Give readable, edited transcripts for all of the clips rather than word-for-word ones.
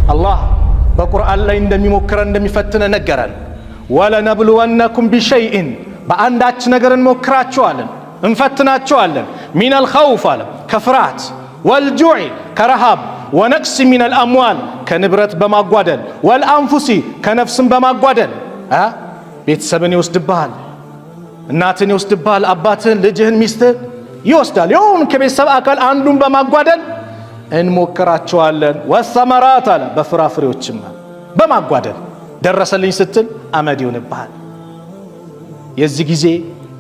አላህ በቁርአን ላይ እንደሚሞክረን እንደሚፈትነን ነገረን። ወለነብሉወነኩም ቢሸይኢን በአንዳች ነገር እንሞክራቸዋለን እንፈትናቸዋለን። ሚነል ኸውፍ አለ ከፍርሃት፣ ወልጁዕ ከረሃብ፣ ወነቅስ ሚነል አምዋል ከንብረት በማጓደል፣ ወልአንፉሲ ከነፍስን በማጓደል። ቤተሰብን ይወስድብሃል፣ እናትን ይወስድብሃል፣ አባትህን፣ ልጅህን፣ ሚስትህን ይወስዳል። ይሁን ከቤተሰብ አካል አንዱን በማጓደል እንሞክራቸዋለን። ወሰመራት አለ በፍራፍሬዎችም በማጓደል ደረሰልኝ ስትል አመድ ይሆንብሃል። የዚህ ጊዜ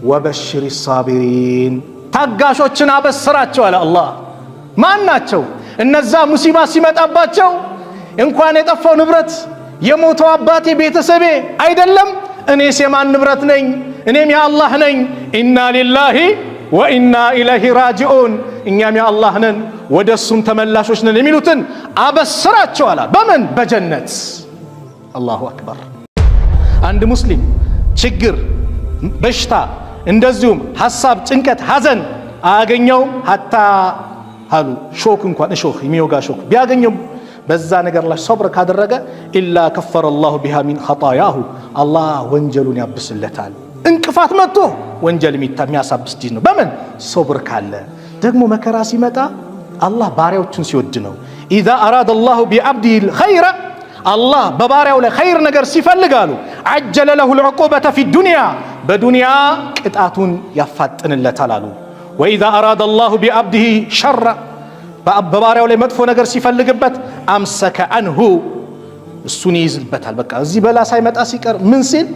ወበሽሪ ሳቢሪን ታጋሾችን አበስራቸው አለ አላህ። ማን ናቸው እነዛ? ሙሲባ ሲመጣባቸው እንኳን የጠፋው ንብረት የሞተው አባቴ ቤተሰቤ አይደለም እኔስ የማን ንብረት ነኝ? እኔም የአላህ ነኝ። ኢና ሊላሂ ወኢና ኢለይሂ ራጂዑን እኛም የአላህ ነን ወደ እሱም ተመላሾች ነን የሚሉትን አበስራቸው አለ። በምን? በጀነት። አላሁ አክበር። አንድ ሙስሊም ችግር፣ በሽታ፣ እንደዚሁም ሐሳብ፣ ጭንቀት፣ ሐዘን አያገኘውም። ሀታ አሉ ሾክ እንኳን እሾክ የሚወጋ ሾክ ቢያገኘው በዛ ነገር ላይ ሶብር ካደረገ ኢላ ከፈረ አላሁ ቢሃ ሚን ኸጣያሁ አላህ ወንጀሉን ያብስለታል። እንቅፋት መጥቶ ወንጀል የሚያሳብስ ዲን ነው። በምን? ሶብር ካለ። ደግሞ መከራ ሲመጣ አላህ ባሪያዎቹን ሲወድ ነው። ኢዛ አራደ አላሁ ቢዐብዲሂ ኸይረ አላህ በባሪያው ላይ ኸይር ነገር ሲፈልጋሉ አጀለ ለሁ ልዑቁበተ ፊ ዱንያ በዱንያ ቅጣቱን ያፋጥንለታል አሉ። ወኢዛ አራደ አላሁ ቢዐብዲሂ ሸረ በባሪያው ላይ መጥፎ ነገር ሲፈልግበት አምሰከ አንሁ እሱን ይይዝበታል። በቃ እዚህ በላ ሳይመጣ ሲቀር ምን ሲል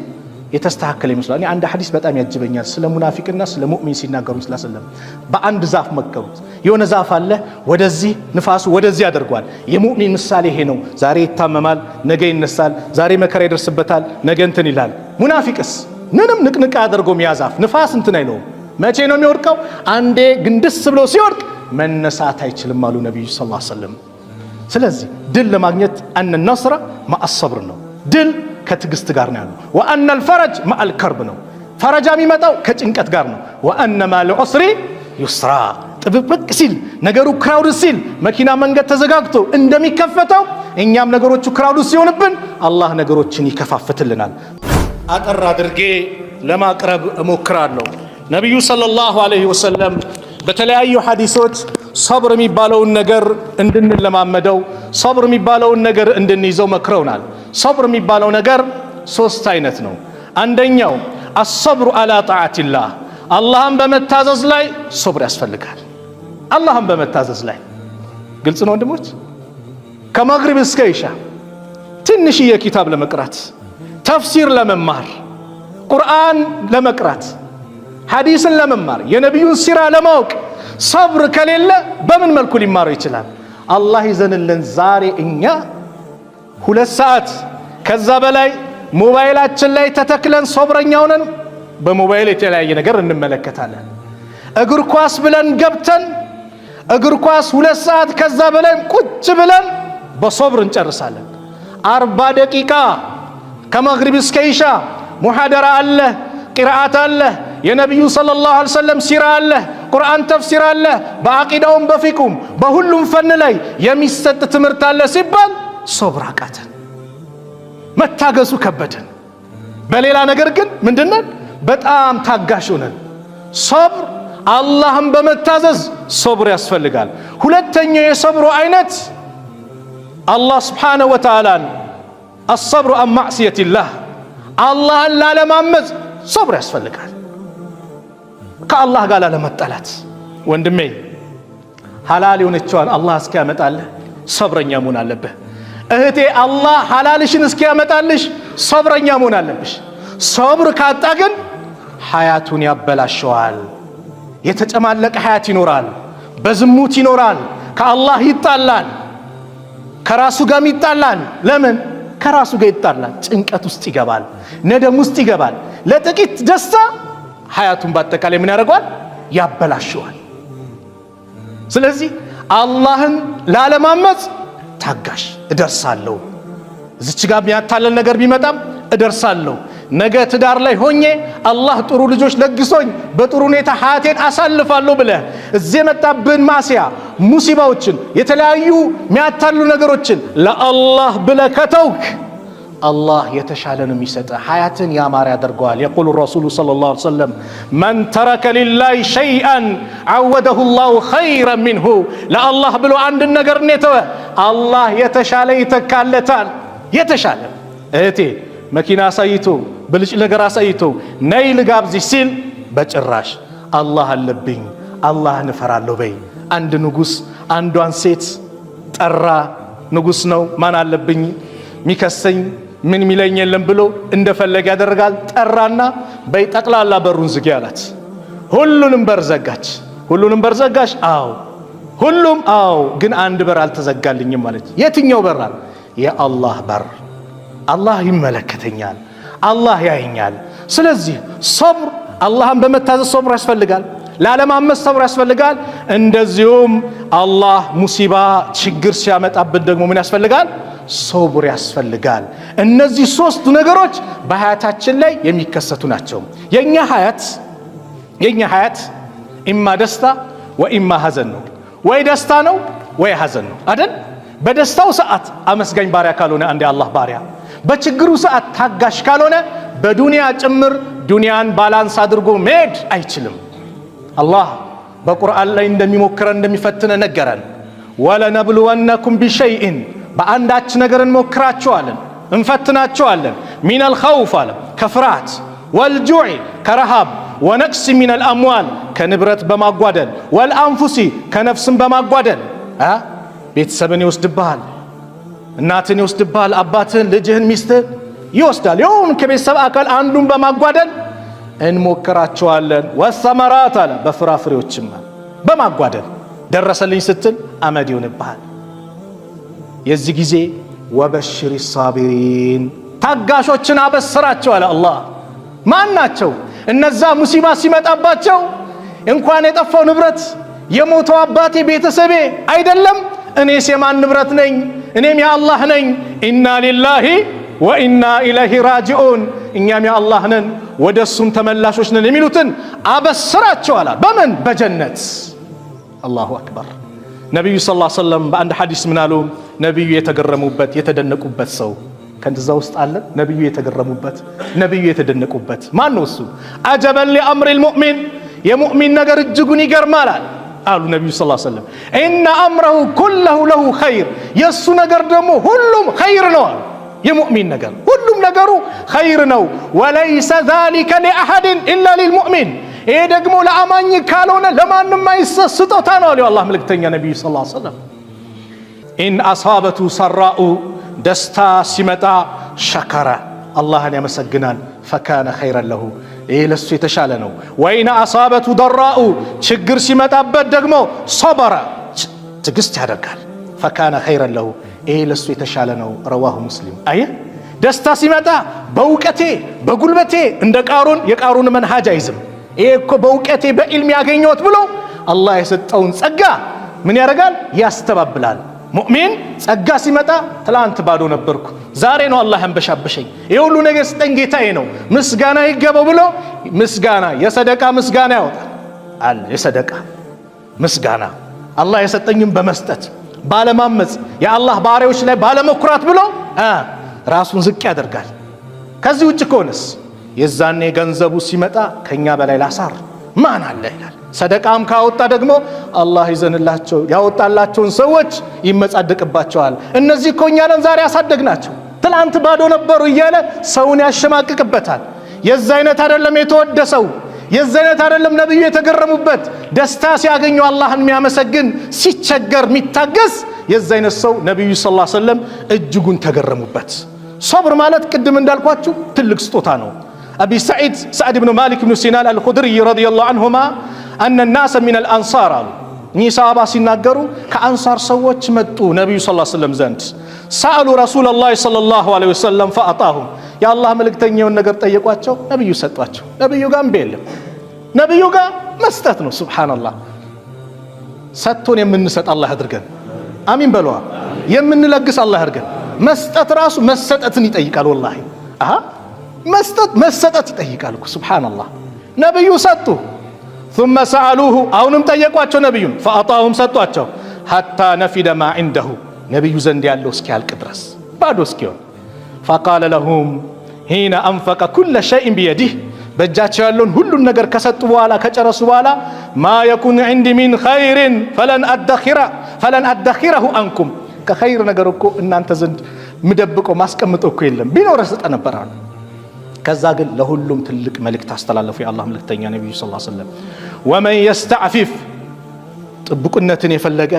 የተስተካከለ ይመስላል። እኔ አንድ ሐዲስ በጣም ያጅበኛል። ስለ ሙናፊቅና ስለ ሙእሚን ሲናገሩ ሰለም በአንድ ዛፍ መከሩት። የሆነ ዛፍ አለ፣ ወደዚህ ንፋሱ ወደዚህ ያደርጓል። የሙእሚን ምሳሌ ይሄ ነው። ዛሬ ይታመማል፣ ነገ ይነሳል። ዛሬ መከራ ይደርስበታል፣ ነገ እንትን ይላል። ሙናፊቅስ ምንም ንቅንቅ አያደርገውም። ያ ዛፍ ንፋስ እንትን አይለውም። መቼ ነው የሚወድቀው? አንዴ ግንድስ ብሎ ሲወድቅ መነሳት አይችልም አሉ ነብዩ ሰለላሁ ዐለይሂ ወሰለም። ስለዚህ ድል ለማግኘት አን ነስረ ማአ ሰብር ነው። ድል ከትግስት ጋር ነው ያለው። ወአነ الفرج مع الكرب ነው። ፈረጃ የሚመጣው ከጭንቀት ጋር ነው። ወአነ ማል ዑስሪ ዩስራ ጥብቅ ሲል ነገሩ ክራውድ ሲል መኪና መንገድ ተዘጋግቶ እንደሚከፈተው እኛም ነገሮቹ ክራውድ ሲሆንብን አላህ ነገሮችን ይከፋፍትልናል። አጠር አድርጌ ለማቅረብ እሞክራለሁ። ነብዩ ሰለላሁ ዐለይሂ ወሰለም በተለያዩ ሐዲሶች ሶብር የሚባለውን ነገር እንድንለማመደው ሶብር የሚባለውን ነገር እንድንይዘው መክረውናል። ሶብር የሚባለው ነገር ሶስት አይነት ነው። አንደኛው አስሰብሩ አላ ጣዓቲላህ አላህን በመታዘዝ ላይ ሶብር ያስፈልጋል። አላህን በመታዘዝ ላይ ግልጽ ነው ወንድሞች። ከመግሪብ እስከ ኢሻ ትንሽዬ ኪታብ ለመቅራት፣ ተፍሲር ለመማር፣ ቁርአን ለመቅራት፣ ሐዲስን ለመማር፣ የነቢዩን ሲራ ለማወቅ ሰብር ከሌለ በምን መልኩ ሊማረው ይችላል? አላህ ይዘንልን። ዛሬ እኛ 2 ሰዓት ከዛ በላይ ሞባይላችን ላይ ተተክለን ሶብረኛ ሆነን በሞባይል የተለያየ ነገር እንመለከታለን። እግር ኳስ ብለን ገብተን እግር ኳስ 2 ሰዓት ከዛ በላይ ቁጭ ብለን በሶብር እንጨርሳለን። 40 ደቂቃ ከመግሪብ እስከ ኢሻ ሙሐደራ አለ፣ ቂራአት አለ፣ የነብዩ ሰለላሁ ዐለይሂ ወሰለም ሲራ አለ፣ ቁርአን ተፍሲር አለ፣ በአቂዳውም በፊቁም በሁሉም ፈን ላይ የሚሰጥ ትምህርት አለ ሲባል ሶብር አቃተን፣ መታገሱ ከበደን። በሌላ ነገር ግን ምንድነን? በጣም ታጋሽ ሆነን። ሶብር አላህን በመታዘዝ ሶብር ያስፈልጋል። ሁለተኛው የሶብሩ አይነት አላህ ሱብሓነሁ ወተዓላ አስሰብሩ አን ማዕሲየቲላህ አላህን ላለማመፅ ሶብር ያስፈልጋል። ከአላህ ጋር ላለመጣላት ወንድሜ ሐላል የሆነችዋን አላህ እስኪያመጣልህ ሶብረኛ መሆን አለብህ። እህቴ አላህ ሐላልሽን እስኪያመጣልሽ ሶብረኛ መሆን አለብሽ። ሶብር ካጣ ግን ሐያቱን ያበላሸዋል። የተጨማለቀ ሐያት ይኖራል፣ በዝሙት ይኖራል፣ ከአላህ ይጣላል፣ ከራሱ ጋር ይጣላል። ለምን? ከራሱ ጋር ይጣላል። ጭንቀት ውስጥ ይገባል፣ ነደም ውስጥ ይገባል። ለጥቂት ደስታ ሐያቱን በአጠቃላይ ምን ያደርገዋል? ያበላሸዋል። ስለዚህ አላህን ላለማመፅ ታጋሽ፣ እደርሳለሁ። እዚች ጋር የሚያታለል ነገር ቢመጣም እደርሳለሁ። ነገ ትዳር ላይ ሆኜ አላህ ጥሩ ልጆች ለግሶኝ በጥሩ ሁኔታ ሐያቴን አሳልፋለሁ ብለህ እዚህ የመጣብን ማሲያ ሙሲባዎችን የተለያዩ የሚያታሉ ነገሮችን ለአላህ ብለህ ከተውክ አላህ የተሻለን የሚሰጥ ሐያትን ያማረ ያደርገዋል። የቁሉ ረሱሉ ሰለላሁ ዐለይሂ ወሰለም መን ተረከ ሊላሂ ሸይአን ዐወደሁ ላሁ ኸይረን ሚንሁ ለአላህ ብሎ አንድ ነገር የተወ አላህ የተሻለ ይተካለታል። የተሻለ እህቴ መኪና አሳይቶ ብልጭ ነገር አሳይቶ ነይ ልጋብዝሽ ሲል በጭራሽ አላህ አለብኝ አላህን እፈራለሁ በይ። አንድ ንጉሥ አንዷን ሴት ጠራ። ንጉሥ ነው ማን አለብኝ ሚከሰኝ ምን ሚለኝ የለም ብሎ እንደፈለገ ያደርጋል። ጠራና በይ ጠቅላላ በሩን ዝጊ አላት። ሁሉንም በር ዘጋች። ሁሉንም በር ዘጋሽ? አዎ። ሁሉም አዎ። ግን አንድ በር አልተዘጋልኝም ማለት። የትኛው በር? የአላህ በር። አላህ ይመለከተኛል፣ አላህ ያየኛል። ስለዚህ ሶብር፣ አላህን በመታዘዝ ሶብር ያስፈልጋል። ላለማመፅ ሰብር ያስፈልጋል። እንደዚሁም አላህ ሙሲባ ችግር ሲያመጣብን ደግሞ ምን ያስፈልጋል? ሶብር ያስፈልጋል። እነዚህ ሶስቱ ነገሮች በሐያታችን ላይ የሚከሰቱ ናቸው። የኛ ሐያት ኢማ ደስታ ወኢማ ሐዘን ነው። ወይ ደስታ ነው ወይ ሐዘን ነው አይደል? በደስታው ሰዓት አመስጋኝ ባሪያ ካልሆነ አንድ የአላህ ባሪያ፣ በችግሩ ሰዓት ታጋሽ ካልሆነ በዱንያ ጭምር ዱንያን ባላንስ አድርጎ መሄድ አይችልም። አላህ በቁርአን ላይ እንደሚሞክረን እንደሚፈትነ ነገረን። ወለነብሉወነኩም ቢሸይኢን በአንዳች ነገር እንሞክራቸዋለን እንፈትናቸዋለን። ሚነል ኸውፍ አለ ከፍርሃት፣ ወልጁዕ ከረሃብ፣ ወነቅስ ሚነል አምዋል ከንብረት በማጓደል፣ ወልአንፉሲ ከነፍስን በማጓደል። ቤተሰብን ይወስድብሃል፣ እናትን ይወስድብሃል፣ አባትህን፣ ልጅህን፣ ሚስትህን ይወስዳል። ይሁን ከቤተሰብ አካል አንዱን በማጓደል እንሞክራቸዋለን። ወሰመራት አለ በፍራፍሬዎችም በማጓደል ደረሰልኝ ስትል አመድ ይሆንብሃል። የዚህ ጊዜ ወበሽሪ ሳቢሪን ታጋሾችን አበስራቸው አለ አላህ። ማን ናቸው እነዛ? ሙሲባ ሲመጣባቸው እንኳን የጠፋው ንብረት የሞተው አባቴ ቤተሰቤ አይደለም እኔስ የማን ንብረት ነኝ? እኔም የአላህ ነኝ። ኢና ሊላሂ ወኢና ኢለይሂ ራጂዑን እኛም የአላህ ነን ወደ እሱም ተመላሾች ነን የሚሉትን አበስራቸው አለ። በምን? በጀነት። አላሁ አክበር። ነቢዩ ሰለላሁ ዐለይሂ ወሰለም በአንድ ሐዲስ ምን አሉ? ነቢዩ የተገረሙበት የተደነቁበት ሰው ከእንደዛ ውስጥ አለ። ነቢዩ የተገረሙበት ነቢዩ የተደነቁበት ማን ነው እሱ? አጀበን ሊአምሪል ሙእሚን የሙእሚን ነገር እጅጉን ይገርማል አሉ ነቢዩ ሰለላሁ ዐለይሂ ወሰለም። ኢነ አምረሁ ኩለሁ ለሁ ኸይር የእሱ ነገር ደግሞ ሁሉም ኸይር ነው አሉ። የሙእሚን ነገር ሁሉም ነገሩ ኸይር ነው። ወለይሰ ዛሊከ ሊአሐድን ኢላ ሊልሙእሚን ይሄ ደግሞ ለአማኝ ካልሆነ ለማንም አይሰጥ ስጦታ ነው አሉ የአላህ መልእክተኛ ነቢዩ ሰለላሁ ዐለይሂ ወሰለም። ኢን አሳበቱ ሰራኡ ደስታ ሲመጣ ሸከረ አላህን ያመሰግናል። ፈካነ ኸይረን ለሁ ይሄ ለሱ የተሻለ ነው። ወኢን አሳበቱ ደራኡ ችግር ሲመጣበት ደግሞ ሶበረ ትዕግስት ያደርጋል። ፈካነ ኸይረን ለሁ ይሄ ለሱ የተሻለ ነው። ረዋሁ ሙስሊም። አየህ ደስታ ሲመጣ በእውቀቴ በጉልበቴ እንደ ቃሩን የቃሩን መንሃጅ አይዝም። ይሄ እኮ በእውቀቴ በኢልም ያገኘሁት ብሎ አላህ የሰጠውን ጸጋ ምን ያደርጋል? ያስተባብላል። ሙእሚን ጸጋ ሲመጣ ትላንት ባዶ ነበርኩ ዛሬ ነው አላህ ያንበሻበሸኝ ይሄ ሁሉ ነገር ስጠኝ ጌታዬ ነው ምስጋና ይገባው ብሎ ምስጋና የሰደቃ ምስጋና ያወጣል አለ። የሰደቃ ምስጋና አላህ የሰጠኝን በመስጠት ባለማመጽ የአላህ ባሪያዎች ላይ ባለመኩራት ብሎ ራሱን ዝቅ ያደርጋል። ከዚህ ውጭ ከሆነስ የዛኔ ገንዘቡ ሲመጣ ከኛ በላይ ላሳር ማን አለ ይላል። ሰደቃም ካወጣ ደግሞ አላህ ይዘንላቸው ያወጣላቸውን ሰዎች ይመጻደቅባቸዋል። እነዚህ እኮ እኛ ነን ዛሬ ያሳደግናቸው ትላንት ባዶ ነበሩ እያለ ሰውን ያሸማቅቅበታል። የዛ አይነት አይደለም የተወደሰው፣ የዛ አይነት አይደለም ነብዩ የተገረሙበት። ደስታ ሲያገኙ አላህን የሚያመሰግን ሲቸገር የሚታገስ የዛ አይነት ሰው ነብዩ ሰለላሁ ዐለይሂ ወሰለም እጅጉን ተገረሙበት። ሶብር ማለት ቅድም እንዳልኳችሁ ትልቅ ስጦታ ነው። አቢ ሰዒድ ብኑ ማሊክ ብኑ ሲናን አልኹድሪ ረዲየላሁ ዐንሁማ አነ ናሰ ሚነል አንሳር አሉ። እኚህ ሰሃባ ሲናገሩ ከአንሳር ሰዎች መጡ ነቢዩ ሰለላሁ ዐለይሂ ወሰለም ዘንድ። ሰአሉ ረሱለላህ ሰለላሁ ዐለይሂ ወሰለም ፈአጣሁም የአላህ መልእክተኛውን ነገር ጠየቋቸው፣ ነቢዩ ሰጧቸው። ነቢዩ ጋር እምቢ የለም፣ ነቢዩ ጋር መስጠት ነው። ሱብሓነላህ። ሰጥቶን የምንሰጥ አላህ ያድርገን። አሚን በለዋ። የምንለግስ አላህ ያድርገን። መስጠት ራሱ መሰጠትን ይጠይቃል። ወላሂ መሰጠት ይጠይቃል እኮ ሱብሃንአላህ። ነብዩ ሰጡ። ثم سألوه አሁንም ጠየቋቸው ነብዩን فأعطاهم ሰጧቸው حتى نفد ما عنده ነብዩ ዘንድ ያለው እስኪያልቅ ድረስ ባዶ እስኪሆን فقال لهم حين أنفق كل شيء بيده በእጃቸው ያለውን ሁሉን ነገር ከሰጡ በኋላ ከጨረሱ በኋላ ما يكون عندي من خير فلن أدخره عنكم ከኸይር ነገር እኮ እናንተ ዘንድ ምደብቀው ማስቀምጠው እኮ የለም ቢኖር ሰጠ ነበር አሉ። ከዛ ግን ለሁሉም ትልቅ መልእክት አስተላለፉ የአላህ መልእክተኛ ነብዩ ሰለላሁ ዐለይሂ ወሰለም ومن يستعفف ጥብቁነትን የፈለገ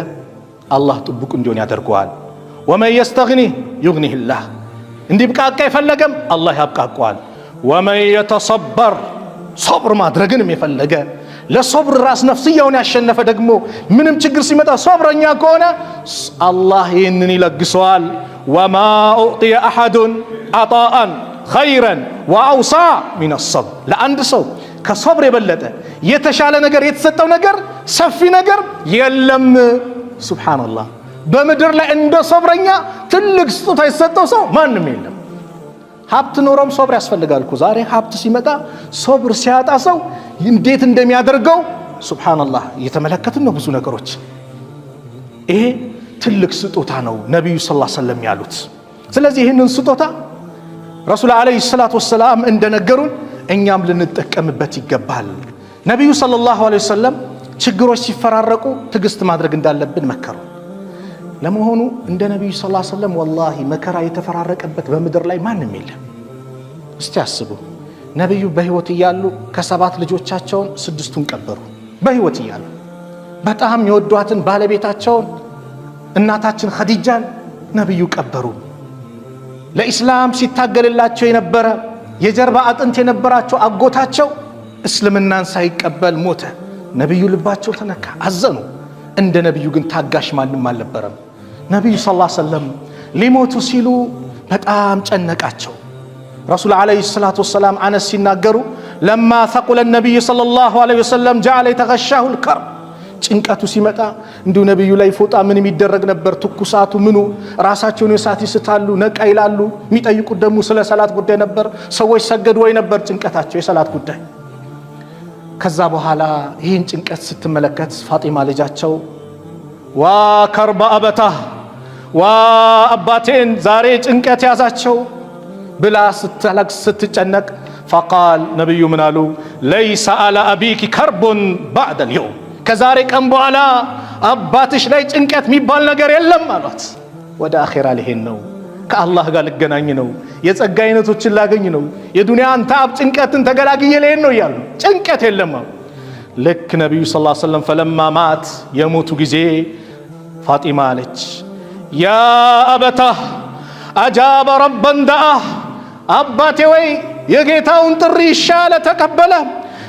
አላህ ጥብቁ እንዲሆን ያደርገዋል። ومن يستغني يغنيه الله እንዲብቃቃ የፈለገም አላህ ያብቃቃዋል። ومن يتصبر صبر ማድረግንም የፈለገ ለሶብር ራስ ነፍስያውን ያሸነፈ ደግሞ ምንም ችግር ሲመጣ ሶብረኛ ከሆነ አላህ ይህንን ይለግሰዋል። وما أعطي أحد عطاء خيرا وأوسع من الصبر ለአንድ ሰው ከሶብር የበለጠ የተሻለ ነገር የተሰጠው ነገር ሰፊ ነገር የለም። ሱብሃንአላህ በምድር ላይ እንደ ሶብረኛ ትልቅ ስጦታ የተሰጠው ሰው ማንም የለም። ሀብት ኖሮም ሶብር ያስፈልጋል እኮ ዛሬ ሀብት ሲመጣ ሶብር ሲያጣ ሰው እንዴት እንደሚያደርገው ሱብሃንአላህ እየተመለከትን ነው ብዙ ነገሮች። ይሄ ትልቅ ስጦታ ነው ነብዩ ሰለላሁ ዐለይሂ ወሰለም ያሉት። ስለዚህ ይህንን ስጦታ ረሱል አለይሂ ሰላቱ ወሰላም እንደነገሩን እኛም ልንጠቀምበት ይገባል። ነብዩ ሰለላሁ ዐለይሂ ወሰለም ችግሮች ሲፈራረቁ ትዕግስት ማድረግ እንዳለብን መከሩ። ለመሆኑ እንደ ነብዩ ሰለላሁ ዐለይሂ ወሰለም ወላሂ መከራ የተፈራረቀበት በምድር ላይ ማንም የለም። እስቲ አስቡ፣ ነብዩ በህይወት እያሉ ከሰባት ልጆቻቸውን ስድስቱን ቀበሩ። በህይወት እያሉ በጣም የወዷትን ባለቤታቸውን እናታችን ኸዲጃን ነብዩ ቀበሩ። ለኢስላም ሲታገልላቸው የነበረ የጀርባ አጥንት የነበራቸው አጎታቸው እስልምናን ሳይቀበል ሞተ። ነብዩ ልባቸው ተነካ፣ አዘኑ። እንደ ነብዩ ግን ታጋሽ ማንም አልነበረም። ነብዩ ሰለላሁ ዐለይሂ ወሰለም ሊሞቱ ሲሉ በጣም ጨነቃቸው። ረሱል አለይሂ ሰላቱ ወሰላም አነስ ሲናገሩ ለማ ተቁለ ነብዩ ሰለላሁ ዐለይሂ ወሰለም ጀዐለ የተገሻሁ ልከርብ ጭንቀቱ ሲመጣ እንዲሁ ነብዩ ላይ ፎጣ ምን የሚደረግ ነበር፣ ትኩሳቱ ምኑ ራሳቸውን የሳት ይስታሉ፣ ነቃ ይላሉ። የሚጠይቁት ደግሞ ስለ ሰላት ጉዳይ ነበር። ሰዎች ሰገዱ ወይ ነበር ጭንቀታቸው የሰላት ጉዳይ። ከዛ በኋላ ይህን ጭንቀት ስትመለከት ፋጢማ ልጃቸው ዋ ከርባ አበታህ ዋ አባቴን ዛሬ ጭንቀት ያዛቸው ብላ ስትለቅስ ስትጨነቅ ፈቃል ነብዩ ምን አሉ? ለይሰ አላ አቢኪ ከርቡን ባዕደ ልየውም ከዛሬ ቀን በኋላ አባትሽ ላይ ጭንቀት የሚባል ነገር የለም አሏት። ወደ አኺራ ልሄድ ነው፣ ከአላህ ጋር ልገናኝ ነው፣ የጸጋ አይነቶችን ላገኝ ነው፣ የዱንያን ታብ ጭንቀትን ተገላግዬ ልሄድ ነው እያሉ ጭንቀት የለም አሉ። ልክ ነቢዩ ሰለላሁ ዐለይሂ ወሰለም ፈለማ ማት የሞቱ ጊዜ ፋጢማ አለች ያ አበታህ አጃበ ረበን ደአህ አባቴ ወይ የጌታውን ጥሪ ይሻለ ተቀበለ።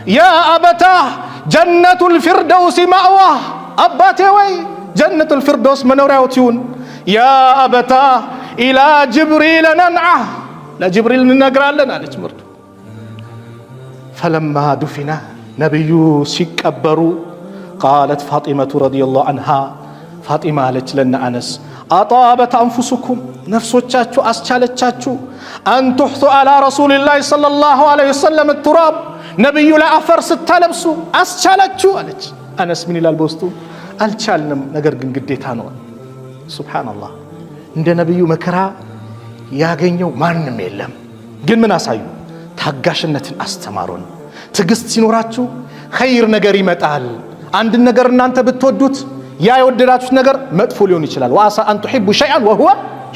ያ አበታህ ጀነቱል ፊርደውስ ማእዋህ አባቴ ወይ ጀነቱል ፊርደውስ መኖሪያዎት ይሁን። ያ አበታህ ኢላ ጅብሪል ነንዓህ ለጅብሪል እንነግራለን አለች ምርቱ። ፈለማ ዱፊና ነቢዩ ሲቀበሩ ቃለት ፋጢመቱ ረዲየላሁ አንሃ ፋጢማ አለች ለነ አነስ አጣበት አንፉሱኩም ነፍሶቻችሁ አስቻለቻችሁ አንቱሕቱ አላ ረሱልላህ ሰለላሁ ዐለይሂ ወሰለም ቱራብ ነቢዩ ላይ አፈር ስታለብሱ አስቻላችሁ አለች። አነስ ምን ይላል በውስጡ አልቻልንም፣ ነገር ግን ግዴታ ነው። ሱብሃንአላህ እንደ ነቢዩ መከራ ያገኘው ማንም የለም። ግን ምን አሳዩ? ታጋሽነትን አስተማሩን። ትዕግስት ሲኖራችሁ ኸይር ነገር ይመጣል። አንድ ነገር እናንተ ብትወዱት ያ የወደዳችሁት ነገር መጥፎ ሊሆን ይችላል። ወአሳ አን ቱሂቡ ሸይአን ወሁወ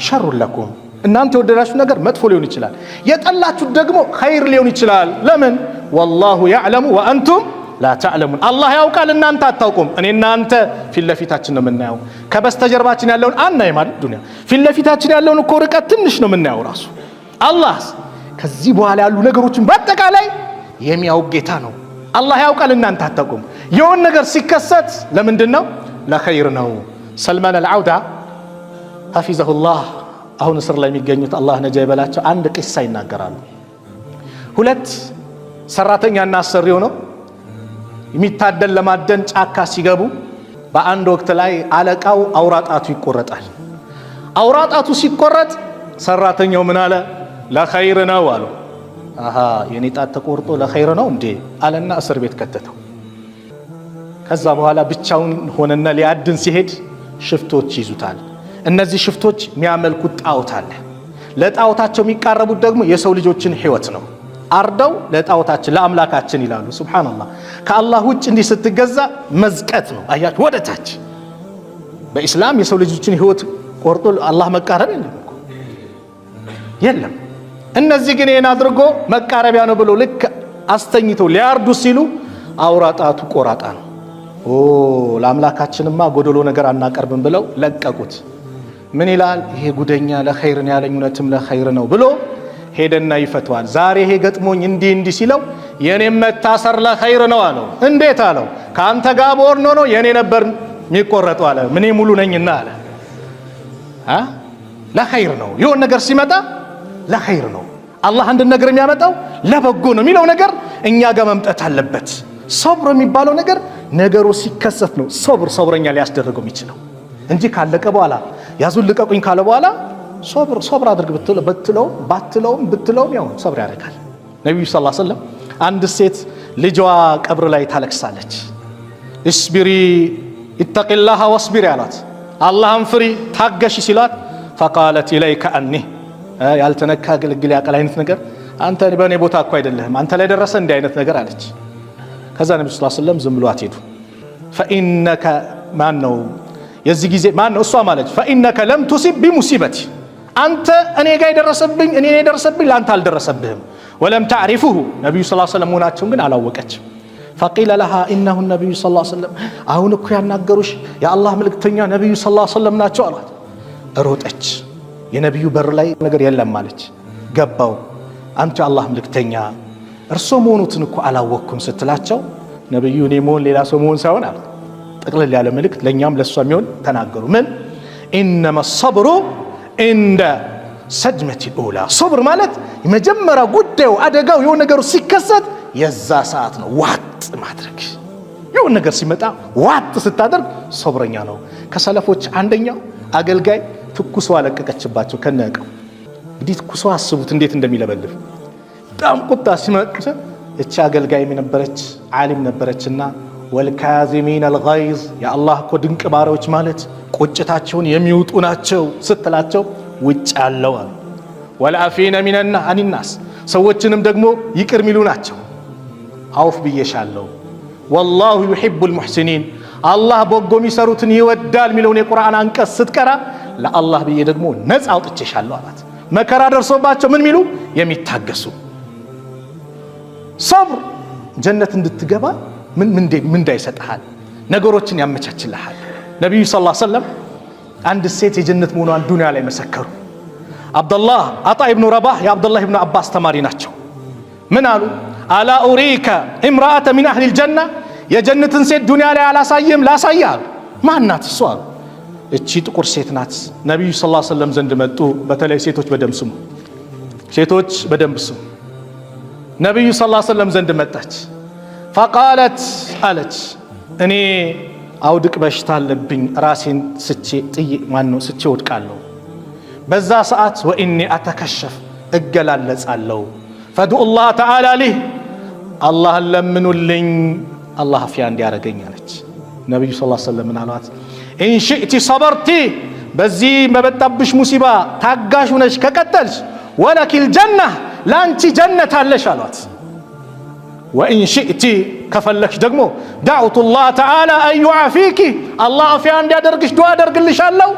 ሸሩን ለኩም እናንተ የወደዳችሁት ነገር መጥፎ ሊሆን ይችላል። የጠላችሁት ደግሞ ኸይር ሊሆን ይችላል። ለምን? ወላሁ ያዕለሙ ወአንቱም ላ ተዕለሙን አላህ ያውቃል፣ እናንተ አታውቁም። እኔ እናንተ ፊት ለፊታችን ነው የምናየው፣ ከበስተጀርባችን ያለውን አናይም አይደል? ዱንያ ፊት ለፊታችን ያለውን እኮ ርቀት ትንሽ ነው የምናየው ራሱ። አላህ ከዚህ በኋላ ያሉ ነገሮችን በአጠቃላይ የሚያውቅ ጌታ ነው። አላህ ያውቃል፣ እናንተ አታውቁም። የሆነ ነገር ሲከሰት ለምንድን ነው? ለኸይር ነው። ሰልማን አልዓውዳ ሐፊዘሁላህ አሁን እስር ላይ የሚገኙት አላህ ነጃ ይበላቸው አንድ ቂሳ ይናገራሉ። ሁለት ሰራተኛና አሰሪው ነው የሚታደን ለማደን ጫካ ሲገቡ በአንድ ወቅት ላይ አለቃው አውራጣቱ ይቆረጣል። አውራጣቱ ሲቆረጥ ሰራተኛው ምን አለ? ለኸይር ነው አሉ። አሃ የኔ ጣት ተቆርጦ ለኸይር ነው እንዴ አለና እስር ቤት ከተተው። ከዛ በኋላ ብቻውን ሆነና ሊያድን ሲሄድ ሽፍቶች ይዙታል። እነዚህ ሽፍቶች የሚያመልኩት ጣዖት አለ። ለጣዖታቸው የሚቃረቡት ደግሞ የሰው ልጆችን ህይወት ነው። አርደው ለጣዖታችን ለአምላካችን ይላሉ። ሱብሃንአላህ። ከአላህ ውጭ እንዲህ ስትገዛ መዝቀት ነው። አያችሁ ወደታች። በኢስላም የሰው ልጆችን ህይወት ቆርጦ አላህ መቃረብ የለም። እነዚህ ግን ይሄን አድርጎ መቃረቢያ ነው ብሎ ልክ አስተኝተው ሊያርዱ ሲሉ አውራጣቱ ቆራጣ ነው። ለአምላካችንማ ጎደሎ ነገር አናቀርብም ብለው ለቀቁት። ምን ይላል ይሄ ጉደኛ ለኸይር ነው ያለኝ እውነትም ለኸይር ነው ብሎ ሄደና ይፈቷል። ዛሬ ይሄ ገጥሞኝ እንዲህ ሲለው የኔም መታሰር ለኸይር ነው አለው። እንዴት አለው? ካንተ ጋር ቦርኖ ነው የኔ ነበር የሚቆረጠው አለ። ምን ሙሉ ነኝና አለ። ለኸይር ነው የሆነ ነገር ሲመጣ ለኸይር ነው። አላህ አንድ ነገር የሚያመጣው ለበጎ ነው የሚለው ነገር እኛ ጋር መምጣት አለበት። ሶብር የሚባለው ነገር ነገሩ ሲከሰት ነው ሶብረኛ ሊያስደርገው የሚችለው እንጂ ካለቀ በኋላ ያዙን ልቀቁኝ ካለ በኋላ ሶብር አድርግ ብትለውም ያው ሶብር ያደርጋል። ነብዩ ሰለላሁ ዐለይሂ ወሰለም አንድ ሴት ልጇ ቀብር ላይ ታለቅሳለች። እስቢሪ ኢተቂላህ ወስቢሪ አላት። አላህን ፍሪ ታገሺ ሲላት ፈቃለት ኢለይከ አኒ ያልተነካ ግልግል ያቀል አይነት ነገር አንተ በእኔ ቦታ እኮ አይደለህም አንተ ላይ ደረሰ እንዲህ አይነት ነገር አለች። ከዛ ነብዩ ሰለላሁ ዐለይሂ ወሰለም ዝም ብሏት ሄዱ። ፈኢነከ ማነው የዚህ ጊዜ ማነው እሷ ማለት ፈኢነከ ለም ቱሲብ ቢሙሲበቲ አንተ እኔ ጋር የደረሰብኝ ለአንተ አልደረሰብህም። ወለም ተዕሪፉሁ ነብዩ ሰለላሁ ዐለይሂ ወሰለም መሆናቸውን ግን አላወቀችም። ፈቂለ ለሃ ኢነሁ ነብዩ ሰለላሁ ዐለይሂ ወሰለም አሁን እኮ ያናገሩሽ የአላህ መልእክተኛ ነብዩ ሰለላሁ ዐለይሂ ወሰለም ናቸው አሏት። ሮጠች። የነብዩ በር ላይ ነገር የለም አለች። ገባው አንተ አላህ መልእክተኛ እርሶ መሆኑትን እኮ አላወቅኩም ስትላቸው ነብዩ እኔ መሆን ሌላ ሰው መሆን ሳይሆን አሉ ጠቅለል ያለ መልእክት ለኛም ለሷ የሚሆን ተናገሩ። ምን ኢነማ ሰብሩ እንደ ሰድመቲ ኡላ ሶብር ማለት የመጀመሪያ ጉዳዩ አደጋው የሆነ ነገሩ ሲከሰት የዛ ሰዓት ነው ዋጥ ማድረግ። የሆነ ነገር ሲመጣ ዋጥ ስታደርግ ሶብረኛ ነው። ከሰለፎች አንደኛው አገልጋይ ትኩሷ ለቀቀችባቸው ከነቀው። እንግዲህ ትኩሷ አስቡት እንዴት እንደሚለበልፍ በጣም ቁጣ ሲመጣ እቺ አገልጋይ ነበረች ዓሊም ነበረችና ወልካዚሚን አልገይዝ የአላህ እኮ ድንቅ ባሪያዎች ማለት ቁጭታቸውን የሚውጡ ናቸው ስትላቸው ውጭ ያለው አሉ። ወልአፊነ ሚነና አኒናስ ሰዎችንም ደግሞ ይቅር ሚሉ ናቸው። አውፍ ብዬሻለሁ። ወላሁ ዩሂቡል ሙሕሲኒን አላህ በጎ የሚሰሩትን ይወዳል የሚለውን የቁርአን አንቀጽ ስትቀራ ለአላህ ብዬ ደግሞ ነፃ አውጥቼሻለሁ አላት። መከራ ደርሶባቸው ምን ሚሉ የሚታገሱ ሰብር ጀነት እንድትገባ ምን እንዳይሰጥሃል ነገሮችን ያመቻችልሃል። ነብዩ ሰለላሁ ዐለይሂ ወሰለም አንድ ሴት የጀነት መሆኗን ዱንያ ላይ መሰከሩ። አብዱላህ አጣ ኢብኑ ረባህ የአብዱላህ ኢብኑ አባስ ተማሪ ናቸው። ምን አሉ? አላ ኡሪከ ኢምራአተ ሚን አህሊል ጀና የጀነትን ሴት ዱንያ ላይ አላሳየም ላሳያ አሉ። ማን ናት እሷ? እቺ ጥቁር ሴት ናት። ነብዩ ሰለላሁ ዐለይሂ ወሰለም ዘንድ መጡ። በተለይ ሴቶች በደንብ ስሙ፣ ሴቶች በደንብ ስሙ። ነብዩ ሰለላሁ ዐለይሂ ወሰለም ዘንድ መጣች። ፈቃለት አለች እኔ አውድቅ በሽታ አለብኝ ራሴን ስቼ ወድቃለሁ። በዛ ሰዓት ወኢኒ አተከሸፍ እገላለጻለሁ። ፈድኡላህ ተዓላ ሊህ አላህን ለምኑልኝ አላህ አፍያ እንዲያረገኝ አለች። ነብዩ ሰለላሁ ዐለይሂ ወሰለም አሏት ኢንሽእቲ ሰበርቲ በዚህ በመጣብሽ ሙሲባ ታጋሽ ሆነሽ ከቀጠልሽ ወለኪል ጀና ላንቺ ጀነት አለሽ አሏት። ወኢን ሽእቲ ከፈለክሽ ደግሞ ዳዕቱላህ ተዓላ አን ዩዓፊኪ አላህ አፍያ እንዲያደርግሽ ዱዓ አደርግልሻለሁ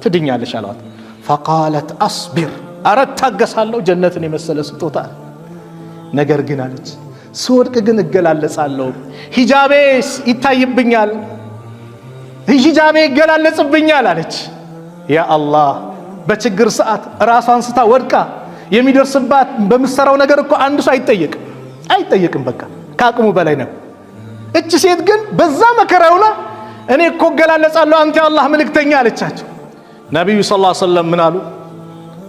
ትድኛለሽ አሏት። ፈቃለት አስቢር አረ ታገሳለሁ ጀነትን የመሰለ ስጦታ ነገር ግን አለች ስወድቅ ግን እገላለጻለሁ ሂጃቤ ይታይብኛል ሂጃቤ ይገላለጽብኛል አለች። ያ አላህ በችግር ሰዓት ራሷን ስታ ወድቃ የሚደርስባት በምትሰራው ነገር እኮ አንድ ሰው አይጠየቅም በቃ ከአቅሙ በላይ ነው። እቺ ሴት ግን በዛ መከራውና እኔ እኮ እገላለጻለሁ አንተ የአላህ መልእክተኛ አለቻቸው። ነብዩ ሰለላሁ ዐለይሂ ወሰለም ምን አሉ?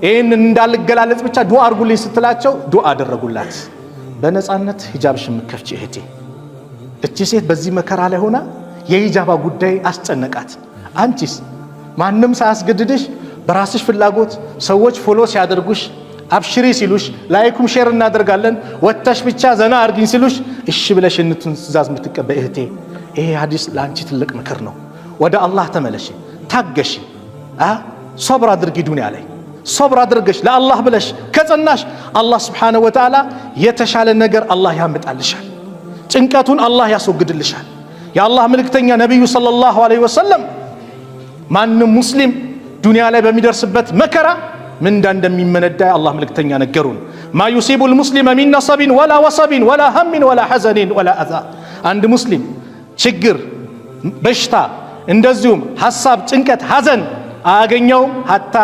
ይሄን እንዳልገላለጽ ብቻ ዱዓ አድርጉልኝ ስትላቸው ዱዓ አደረጉላት። በነፃነት ሂጃብሽን ምከፍቺ እህቴ። እቺ ሴት በዚህ መከራ ላይ ሆና የሂጃባ ጉዳይ አስጨነቃት። አንቺስ ማንም ሳያስገድድሽ በራስሽ ፍላጎት ሰዎች ፎሎ ሲያደርጉሽ አብሽሪ ሲሉሽ ላይኩም ሼር እናደርጋለን ወተሽ ብቻ ዘና አርጊኝ ሲሉሽ እሺ ብለሽ እንትን ትእዛዝ የምትቀበይ እህቴ ይሄ ሐዲስ ለአንቺ ትልቅ ምክር ነው። ወደ አላህ ተመለሽ፣ ታገሺ፣ ሶብር አድርጊ። ዱንያ ላይ ሶብር አድርገሽ ለአላህ ብለሽ ከጸናሽ አላህ Subhanahu Wa Ta'ala የተሻለ ነገር አላህ ያመጣልሻል። ጭንቀቱን አላህ ያስወግድልሻል። የአላህ መልእክተኛ ነብዩ ሰለላሁ ዐለይሂ ወሰለም ማንም ሙስሊም ዱንያ ላይ በሚደርስበት መከራ ምንዳ እንደሚመነዳ የአላህ መልእክተኛ ነገሩን። ማ ዩሲቡል ሙስሊመ ሚን ነሰቢን ወላ ወሰቢን ወላ ሀሚን ወላ ሐዘኒን ወላ አዛ። አንድ ሙስሊም ችግር፣ በሽታ፣ እንደዚሁም ሐሳብ፣ ጭንቀት፣ ሐዘን አያገኘውም። ሀታ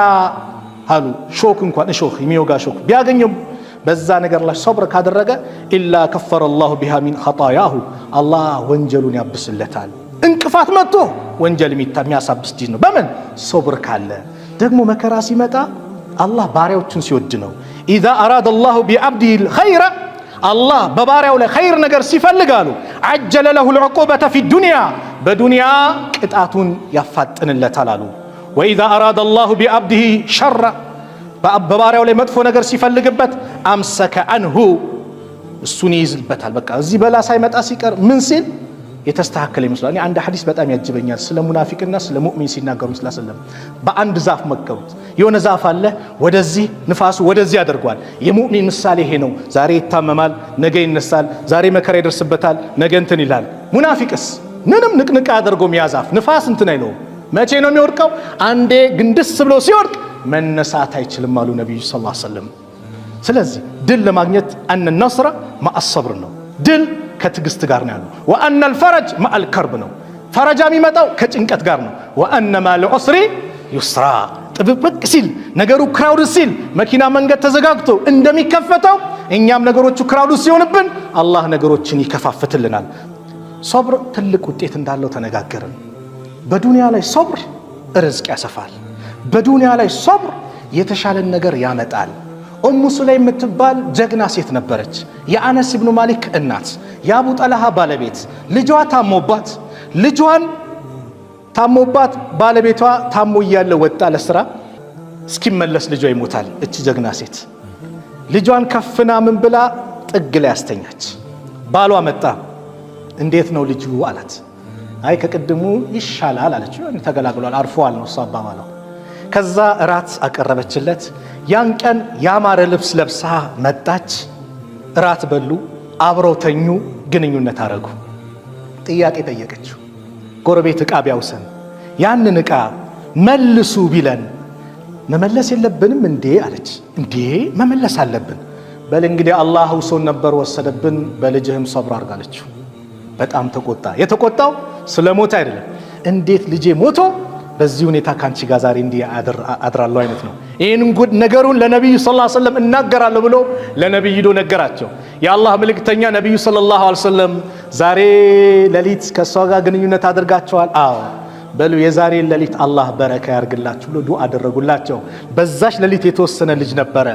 አሉ ሾክ እንኳን እሾክ የሚወጋ ሾክ ቢያገኘው በዛ ነገር ላይ ሶብር ካደረገ ኢላ ከፈረ አላሁ ቢሃ ሚን ኸጣያሁ አላህ ወንጀሉን ያብስለታል። እንቅፋት መጥቶ ወንጀል የሚያሳብስ ዲን ነው። በምን ሶብር ካለ። ደግሞ መከራ ሲመጣ አላህ ባሪያዎቹን ሲወድ ነው። ኢዛ አራደ አላሁ ቢዐብዲሂ ኸይረ አላህ በባሪያው ላይ ኸይር ነገር ሲፈልጋሉ አጀለ ለሁ ልዑቁበተ ፊ ዱንያ በዱንያ ቅጣቱን ያፋጥንለታል አሉ። ወኢዛ አራደ አላሁ ቢዐብዲሂ ሸረ በባሪያው ላይ መጥፎ ነገር ሲፈልግበት አምሰከ አንሁ እሱን ይይዝበታል። በቃ እዚህ በላ ሳይመጣ ሲቀር ምን ሲል የተስተካከለ ይመስላል። እኔ አንድ ሐዲስ በጣም ያጅበኛል። ስለ ሙናፊቅና ስለ ሙእሚን ሲናገሩ ሰለላሁ በአንድ ዛፍ መከሩት። የሆነ ዛፍ አለ፣ ወደዚህ ንፋሱ ወደዚህ ያደርጓል። የሙእሚን ምሳሌ ይሄ ነው። ዛሬ ይታመማል፣ ነገ ይነሳል። ዛሬ መከራ ይደርስበታል፣ ነገ እንትን ይላል። ሙናፊቅስ ምንም ንቅንቅ አድርጎም ያ ዛፍ ንፋስ እንትን አይለውም። መቼ ነው የሚወድቀው? አንዴ ግንድስ ብሎ ሲወድቅ መነሳት አይችልም አሉ ነብዩ ሰለላሁ ዐለይሂ ወሰለም። ስለዚህ ድል ለማግኘት አን ነስረ ማአ ሰብር ነው። ድል ከትግስት ጋር ነው ያለው። ወአን الفرج مع الكرب ነው። ፈረጃ የሚመጣው ከጭንቀት ጋር ነው። ወአን ማል ዑስሪ ዩስራ ጥብቅ ሲል ነገሩ ክራውድ ሲል መኪና መንገድ ተዘጋግቶ እንደሚከፈተው እኛም ነገሮቹ ክራውድ ሲሆንብን አላህ ነገሮችን ይከፋፍትልናል። ሶብር ትልቅ ውጤት እንዳለው ተነጋገርን። በዱንያ ላይ ሶብር ርዝቅ ያሰፋል። በዱንያ ላይ ሶብር የተሻለ ነገር ያመጣል። ኡሙ ሱለይም የምትባል ጀግና ሴት ነበረች። የአነስ ኢብኑ ማሊክ እናት፣ የአቡ ጠልሃ ባለቤት። ልጇ ታሞባት ባለቤቷ ታሞ እያለ ወጣ ለስራ። እስኪመለስ ልጇ ይሞታል። እቺ ጀግና ሴት ልጇን ከፍና ምን ብላ ጥግ ላይ ያስተኛች። ባሏ መጣ። እንዴት ነው ልጁ አላት። አይ ከቅድሙ ይሻላል አለችው። ተገላግሏል፣ አርፏል ነው እሷ አባባሏ። ከዛ እራት አቀረበችለት። ያን ቀን ያማረ ልብስ ለብሳ መጣች። እራት በሉ፣ አብረው ተኙ፣ ግንኙነት አረጉ። ጥያቄ ጠየቀችው። ጎረቤት ዕቃ ቢያውሰን ያንን ዕቃ መልሱ ቢለን መመለስ የለብንም እንዴ አለች። እንዴ መመለስ አለብን። በል እንግዲህ አላህ ውሶን ነበር ወሰደብን፣ በልጅህም ሶብር አርጋለችው። በጣም ተቆጣ። የተቆጣው ስለሞት አይደለም። እንዴት ልጄ ሞቶ በዚህ ሁኔታ ካንቺ ጋር ዛሬ እንዲህ አድራለሁ አይነት ነው። ይሄን ጉድ ነገሩን ለነብዩ ሰለላሁ ዐለይሂ ወሰለም እናገራለሁ ብሎ ለነብዩ ሄዶ ነገራቸው። የአላህ መልእክተኛ ነብዩ ሰለላሁ ዐለይሂ ወሰለም ዛሬ ሌሊት ከሷ ጋር ግንኙነት አድርጋቸዋል? አዎ። በሉ የዛሬ ሌሊት አላህ በረካ ያርግላችሁ ብሎ ዱዓ አደረጉላቸው። በዛች ሌሊት የተወሰነ ልጅ ነበረ፣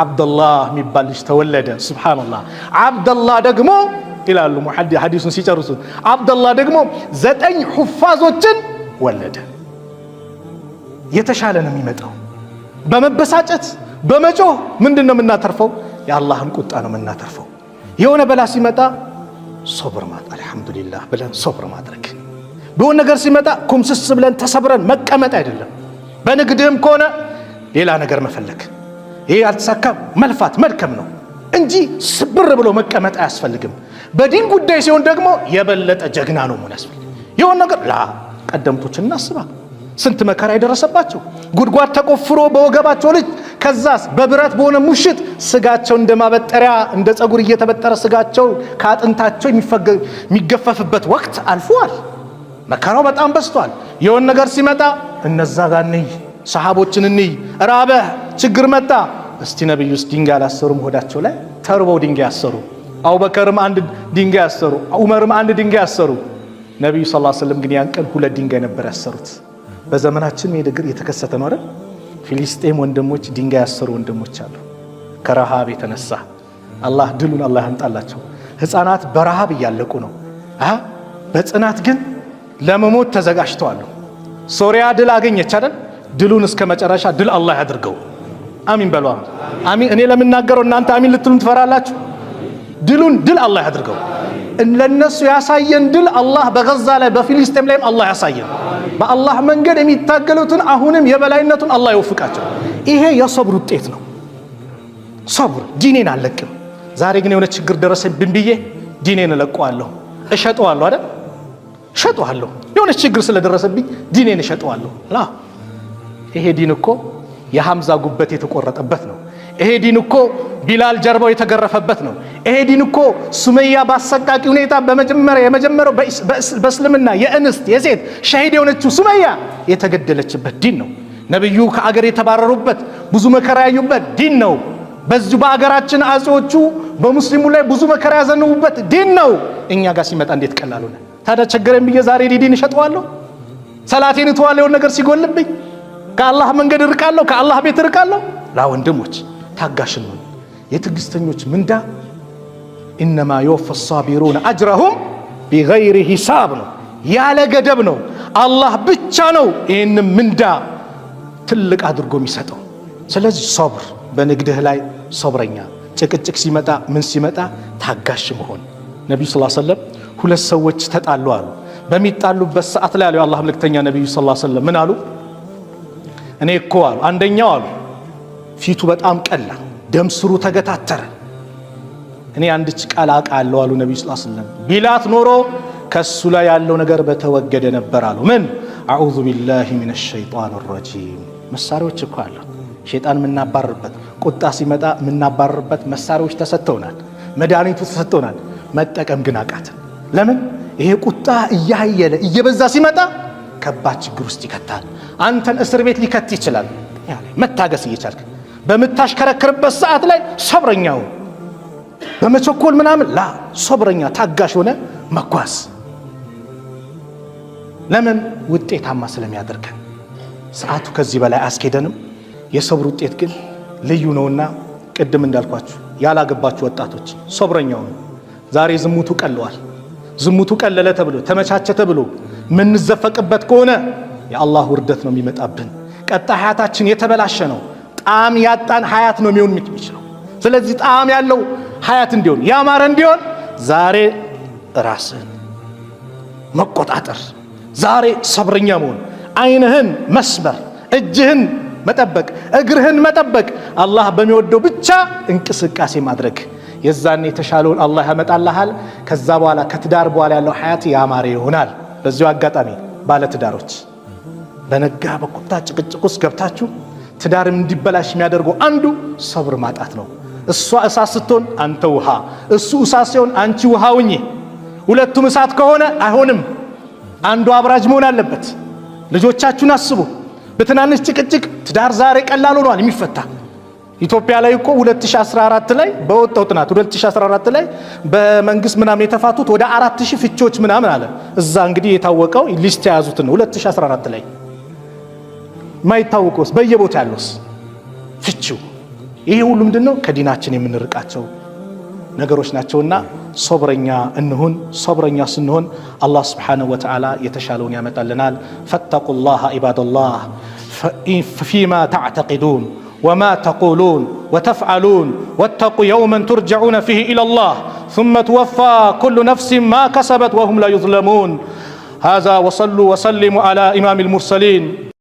አብደላህ የሚባል ልጅ ተወለደ። ሱብሃንአላህ። አብደላህ ደግሞ ይላሉ ሐዲሱን ሲጨርሱት፣ አብደላህ ደግሞ 9 ሁፋዞችን ወለደ። የተሻለ ነው የሚመጣው። በመበሳጨት በመጮህ ምንድነው የምናተርፈው? የአላህን ቁጣ ነው የምናተርፈው። የሆነ በላ ሲመጣ ሶብር ማድረግ አልহামዱሊላህ ብለን ሶብር ማድረግ። በሆነ ነገር ሲመጣ ኩምስስ ብለን ተሰብረን መቀመጥ አይደለም። በንግድም ከሆነ ሌላ ነገር መፈለግ፣ ይሄ አልተሳካም መልፋት መልከም ነው እንጂ ስብር ብሎ መቀመጥ አያስፈልግም። በዲን ጉዳይ ሲሆን ደግሞ የበለጠ ጀግና ነው መሆን ያስፈልግ። የሆነ ነገር ቀደምቶችን እናስባ። ስንት መከራ የደረሰባቸው ጉድጓድ ተቆፍሮ በወገባቸው ልጅ፣ ከዛስ በብረት በሆነ ሙሽጥ ስጋቸው እንደማበጠሪያ እንደ ጸጉር እየተበጠረ ስጋቸው ከአጥንታቸው የሚገፈፍበት ወቅት አልፏል። መከራው በጣም በዝቷል። የሆነ ነገር ሲመጣ እነዛ ጋር ነይ ሰሃቦችን እንይ። ራበህ ችግር መጣ። እስቲ ነብዩስ ድንጋይ አላሰሩም? ሆዳቸው ላይ ተርበው ድንጋይ አሰሩ። አቡበከርም አንድ ድንጋይ አሰሩ። ዑመርም አንድ ድንጋይ አሰሩ። ነብዩ ሰለላሁ ዐለይሂ ወሰለም ግን ያን ቀን 2 ድንጋይ ነበር ያሰሩት። በዘመናችን የድግር የተከሰተ ነው አይደል? ፊሊስጤም ወንድሞች ድንጋይ ያሰሩ ወንድሞች አሉ። ከረሃብ የተነሳ አላህ ድሉን አላህ ያምጣላቸው። ህፃናት በረሃብ እያለቁ ነው። በጽናት ግን ለመሞት ተዘጋጅተዋል። ሶሪያ ድል አገኘች አይደል? ድሉን እስከ መጨረሻ ድል አላህ ያድርገው። አሚን በሉ። አሚን። እኔ ለምናገረው እናንተ አሚን ልትሉን ትፈራላችሁ? ድል አላህ ያድርገው። ለነሱ ያሳየን ድል አላህ በገዛ ላይ በፊሊስጤም ላይም አላህ ያሳየን። በአላህ መንገድ የሚታገሉትን አሁንም የበላይነቱን አላህ ይወፍቃቸው። ይሄ የሰብር ውጤት ነው። ሰብር። ዲኔን አልለቅም። ዛሬ ግን የሆነ ችግር ደረሰብኝ ብዬ ዲኔን እለቀዋለሁ፣ እሸጠዋለሁ አይደል? እሸጠዋለሁ። የሆነ ችግር ስለደረሰብኝ ዲኔን እሸጠዋለሁ። ይሄ ዲን እኮ የሐምዛ ጉበት የተቆረጠበት ነው። ይሄ ዲን እኮ ቢላል ጀርባው የተገረፈበት ነው። ይሄ ዲን እኮ ሱመያ ባሰቃቂ ሁኔታ የመጀመሪያው በእስልምና የእንስት የሴት ሸሂድ የሆነችው ሱመያ የተገደለችበት ዲን ነው። ነብዩ ከአገር የተባረሩበት ብዙ መከራ ያዩበት ዲን ነው። በዚሁ በአገራችን አጼዎቹ በሙስሊሙ ላይ ብዙ መከራ ያዘንቡበት ዲን ነው። እኛ ጋር ሲመጣ እንዴት ቀላል ሆነ? ታዲያ ቸገረኝ ብዬ ዛሬ ዲን እሸጠዋለሁ? ሰላቴን እተዋለሁ? የሆነ ነገር ሲጎልብኝ ከአላህ መንገድ እርቃለሁ? ከአላህ ቤት እርቃለሁ? ወንድሞች ታጋሽ ነው። የትዕግስተኞች ምንዳ ኢነማ ይወፋ ሳቢሩን አጅረሁም ቢገይሪ ሂሳብ ነው፣ ያለ ገደብ ነው። አላህ ብቻ ነው ይህንም ምንዳ ትልቅ አድርጎ የሚሰጠው። ስለዚህ ሶብር፣ በንግድህ ላይ ሶብረኛ፣ ጭቅጭቅ ሲመጣ ምን ሲመጣ ታጋሽ መሆን። ነቢዩ ሰለላሁ ዐለይሂ ወሰለም ሁለት ሰዎች ተጣሉ አሉ። በሚጣሉበት ሰዓት ላይ አሉ የአላህ መልእክተኛ ነቢዩ ሰለላሁ ዐለይሂ ወሰለም ምን አሉ? እኔ እኮ አሉ አንደኛው አሉ ፊቱ በጣም ቀላ፣ ደም ስሩ ተገታተረ። እኔ አንድች ቃል አውቃለሁ አሉ ነቢዩ ሰለላሁ ዐለይሂ ወሰለም፣ ቢላት ኖሮ ከሱ ላይ ያለው ነገር በተወገደ ነበር አሉ። ምን? አዑዙ ቢላሂ ሚነ ሸይጣን ረጂም። መሳሪያዎች እኮ አሉ ሸይጣን የምናባርርበት፣ ቁጣ ሲመጣ የምናባርርበት መሳሪያዎች ተሰጥተውናል፣ መድኃኒቱ ተሰጥተውናል። መጠቀም ግን አቃተን። ለምን? ይሄ ቁጣ እያየለ እየበዛ ሲመጣ ከባድ ችግር ውስጥ ይከታል። አንተን እስር ቤት ሊከት ይችላል። መታገስ እየቻልክ በምታሽከረክርበት ሰዓት ላይ ሰብረኛው በመቸኮል ምናምን ሶብረኛ ታጋሽ ሆነ መጓዝ። ለምን? ውጤታማ ስለሚያደርገን። ሰዓቱ ከዚህ በላይ አስኬደንም። የሰብር ውጤት ግን ልዩ ነውና ቅድም እንዳልኳችሁ ያላገባችሁ ወጣቶች ሶብረኛው ነው። ዛሬ ዝሙቱ ቀለዋል። ዝሙቱ ቀለለ ተብሎ ተመቻቸ ተብሎ ምንዘፈቅበት ከሆነ የአላህ ውርደት ነው የሚመጣብን። ቀጣይ ሀያታችን የተበላሸ ነው። ጣዕም ያጣን ሀያት ነው የሚሆን የሚችለው። ስለዚህ ጣዕም ያለው ሀያት እንዲሆን ያማረ እንዲሆን ዛሬ ራስህን መቆጣጠር፣ ዛሬ ሰብረኛ መሆን፣ አይንህን መስበር፣ እጅህን መጠበቅ፣ እግርህን መጠበቅ፣ አላህ በሚወደው ብቻ እንቅስቃሴ ማድረግ። የዛኔ የተሻለውን አላህ ያመጣልሃል። ከዛ በኋላ ከትዳር በኋላ ያለው ሀያት ያማረ ይሆናል። በዚሁ አጋጣሚ ባለ ትዳሮች በነጋ በቁጣ ጭቅጭቅ ውስጥ ገብታችሁ ትዳርም እንዲበላሽ የሚያደርገው አንዱ ሰብር ማጣት ነው። እሷ እሳት ስትሆን አንተ ውሃ፣ እሱ እሳት ሲሆን አንቺ ውሃ ሁኚ። ሁለቱም እሳት ከሆነ አይሆንም። አንዱ አብራጅ መሆን አለበት። ልጆቻችሁን አስቡ። በትናንሽ ጭቅጭቅ ትዳር ዛሬ ቀላል ሆኗል የሚፈታ። ኢትዮጵያ ላይ እኮ 2014 ላይ በወጣው ጥናት 2014 ላይ በመንግስት ምናምን የተፋቱት ወደ 4000 ፍቺዎች ምናምን አለ። እዛ እንግዲህ የታወቀው ሊስት የያዙትን 2014 ላይ ማይታወቀውስ በየቦታ ያለውስ ፍቺው። ይሄ ሁሉ ምንድነው? ከዲናችን የምንርቃቸው ነገሮች ናቸውና ሶብረኛ እንሁን። ሶብረኛ ስንሆን አላህ Subhanahu Wa Ta'ala የተሻለውን ያመጣልናል። ፈተቁላህ ኢባደላህ ፊማ ተዕተቂዱን ወማ ተቁሉን ወተፍዓሉን ወተቁ የውመን ቱርጀዑነ ፊህ ኢለላህ ثم توفى كل نفس ما كسبت وهم لا يظلمون. هذا وصلوا وسلموا على إمام المرسلين